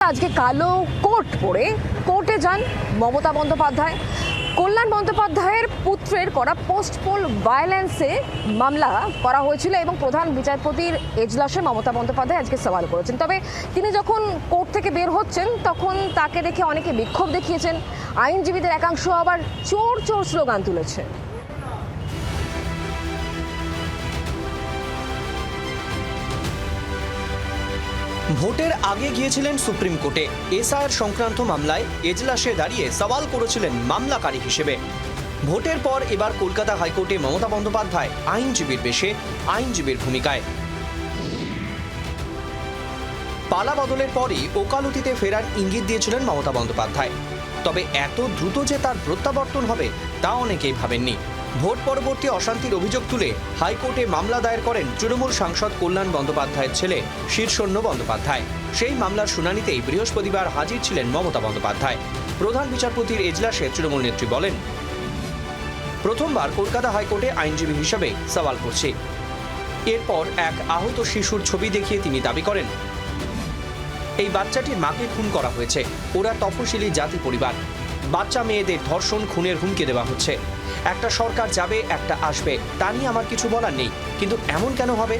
আজকে কালো কোট পরে কোর্টে যান মমতা বন্দ্যোপাধ্যায়। কল্যাণ বন্দ্যোপাধ্যায়ের পুত্রের করা পোস্ট পোল ভায়োলেন্সে মামলা করা হয়েছিল এবং প্রধান বিচারপতির এজলাসে মমতা বন্দ্যোপাধ্যায় আজকে সওয়াল করেছেন। তবে তিনি যখন কোর্ট থেকে বের হচ্ছেন তখন তাকে দেখে অনেকে বিক্ষোভ দেখিয়েছেন। আইনজীবীদের একাংশ আবার চোর চোর স্লোগান তুলেছে। ভোটের আগে গিয়েছিলেন সুপ্রিম কোর্টে। এসআইআর সংক্রান্ত মামলায় এজলাসে দাঁড়িয়ে সওয়াল করেছিলেন মামলাকারী হিসেবে। ভোটের পর এবার কলকাতা হাইকোর্টে মমতা বন্দ্যোপাধ্যায় আইনজীবীর বেশে, আইনজীবীর ভূমিকায়। পালা বদলের পরই ওকালতিতে ফেরার ইঙ্গিত দিয়েছিলেন মমতা বন্দ্যোপাধ্যায়। তবে এত দ্রুত যে তার প্রত্যাবর্তন হবে তা অনেকেই ভাবেননি। ভোট পরবর্তী অশান্তির অভিযোগ তুলে হাইকোর্টে মামলা দায়ের করেন তৃণমূল সাংসদ কল্যাণ বন্দ্যোপাধ্যায়ের ছেলে শীর্ষণ্য বন্দ্যোপাধ্যায়। সেই মামলার শুনানিতেই বৃহস্পতিবার হাজির ছিলেন মমতা বন্দ্যোপাধ্যায়। প্রধান বিচারপতির এজলাসে তৃণমূল নেত্রী বলেন, প্রথমবার কলকাতা হাইকোর্টে আইনজীবী হিসেবে সওয়াল করছি। এরপর এক আহত শিশুর ছবি দেখিয়ে তিনি দাবি করেন, এই বাচ্চাটির মাকে খুন করা হয়েছে। ওরা তফসিলি জাতি পরিবার। বাচ্চা মেয়েদের ধর্ষণ খুনের হুমকি দেওয়া হচ্ছে। একটা সরকার যাবে, একটা আসবে, তা নিয়ে আমার কিছু বলার নেই। কিন্তু এমন কেন হবে?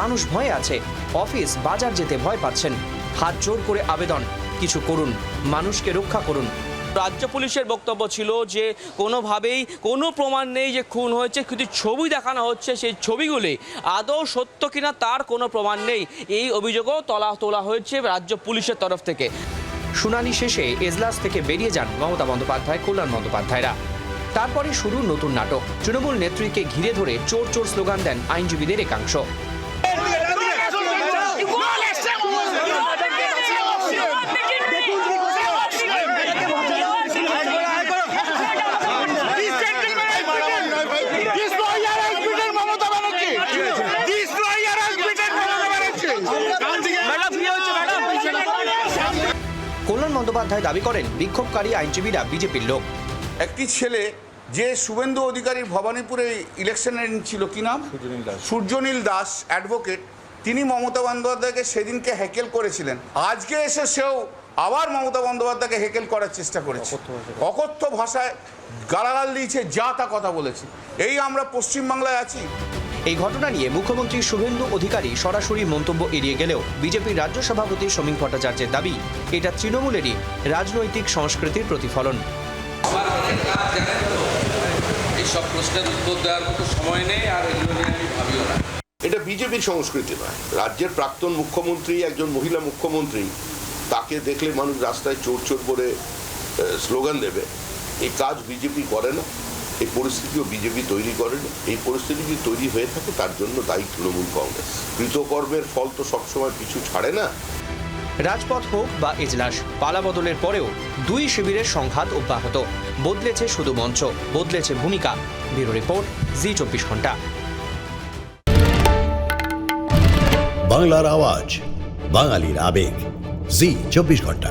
মানুষ ভয়ে আছে, অফিস বাজার যেতে ভয় পাচ্ছেন। হাত জোর করে আবেদন, কিছু করুন, মানুষকে রক্ষা করুন। রাজ্য পুলিশের বক্তব্য ছিল যে কোনোভাবেই কোনো প্রমাণ নেই যে খুন হয়েছে, কিন্তু ছবি দেখানো হচ্ছে, সেই ছবিগুলি আদৌ সত্য কিনা তার কোনো প্রমাণ নেই। এই অভিযোগও তোলা হয়েছে রাজ্য পুলিশের তরফ থেকে। শুনানি শেষে এজলাস থেকে বেরিয়ে যান মমতা বন্দ্যোপাধ্যায়, কল্যাণ বন্দ্যোপাধ্যায়রা। তারপরে শুরু নতুন নাটক। তৃণমূল নেত্রীকে ঘিরে ধরে চোর চোর স্লোগান দেন আইনজীবীদের একাংশ। কল্যাণ বন্দ্যোপাধ্যায় দাবি করেন, বিক্ষোভকারী আইনজীবীরা বিজেপির লোক। একটি ছেলে যে শুভেন্দু অধিকারীর ভবানীপুরে ইলেকশনে ছিল, কি নাম, সূর্যনীল দাস অ্যাডভোকেট, তিনি মমতা বন্দ্যোপাধ্যায়কে সেদিনকে হ্যাকেল করেছিলেন। আজকে এসে সেও আবার মমতা বন্দ্যোপাধ্যায়কে হ্যাকেল করার চেষ্টা করেছে, অকথ্য ভাষায় গালাগাল দিয়েছে, যা তা কথা বলেছে। এই আমরা পশ্চিমবাংলায় আছি। এই ঘটনা নিয়ে মুখ্যমন্ত্রী শুভেন্দু অধিকারী সরাসরি মন্তব্য এড়িয়ে গেলেও বিজেপির রাজ্য সভাপতি সমীক ভট্টাচার্যের দাবি, এটা তৃণমূলেরই রাজনৈতিক সংস্কৃতির প্রতিফলন। এইসব প্রশ্নের উত্তর দেওয়ার মতো সময় নেই, আর এগুলো নিয়ে আমি ভাবিও না। এটা বিজেপির সংস্কৃতি নয়। রাজ্যের প্রাক্তন মুখ্যমন্ত্রী, একজন মহিলা মুখ্যমন্ত্রী, তাকে দেখলে মানুষ রাস্তায় চোর চোর করে স্লোগান দেবে, এই কাজ বিজেপি করে না। এই পরিস্থিতিও বিজেপি তৈরি করে না। এই পরিস্থিতি যদি তৈরি হয়ে থাকে তার জন্য দায়ী তৃণমূল কংগ্রেস। কৃতকর্মের ফল তো সবসময় পিছু ছাড়ে না। রাজপথ হোক বা এজলাস, পালা বদলের পরেও দুই শিবিরের সংঘাত অব্যাহত। বদলেছে শুধু মঞ্চ, বদলেছে ভূমিকা। ব্যুরো রিপোর্ট, জি24 ঘন্টা। বাংলার আওয়াজ, বাঙালির আবেগ, জি24 ঘন্টা।